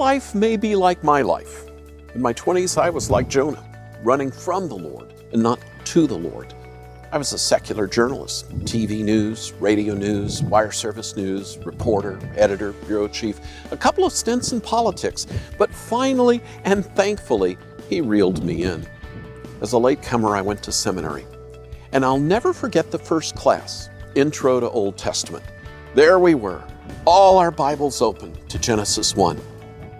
life may be like my life. In my 20s, I was like Jonah, running from the Lord and not to the Lord. I was a secular journalist, TV news, radio news, wire service news, reporter, editor, bureau chief, a couple of stints in politics, but finally and thankfully, he reeled me in. As a latecomer, I went to seminary, and I'll never forget the first class, Intro to Old Testament. There we were, all our Bibles open to Genesis 1.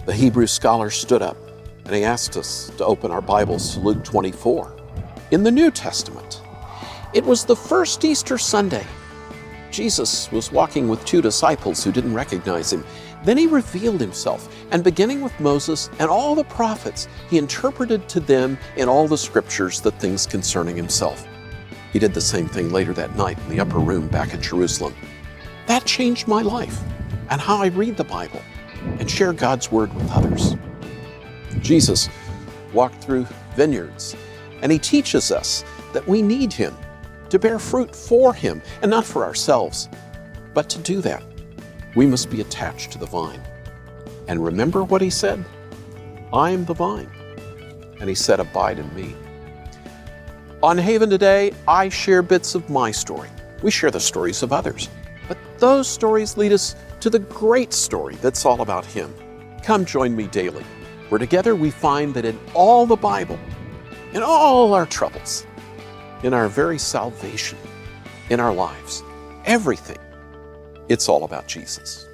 The Hebrew scholar stood up, and he asked us to open our Bibles to Luke 24. In the New Testament, it was the first Easter Sunday. Jesus was walking with two disciples who didn't recognize him. Then he revealed himself, and beginning with Moses and all the prophets, he interpreted to them in all the scriptures the things concerning himself. He did the same thing later that night in the upper room back in Jerusalem. That changed my life and how I read the Bible and share God's word with others. Jesus walked through vineyards, and he teaches us that we need him to bear fruit for him and not for ourselves. But to do that, we must be attached to the vine. And remember what he said? I am the vine. And he said, abide in me. On Haven today, I share bits of my story. We share the stories of others. But those stories lead us to the great story that's all about him. Come join me daily, where together we find that in all the Bible, in all our troubles, in our very salvation, in our lives, everything, it's all about Jesus.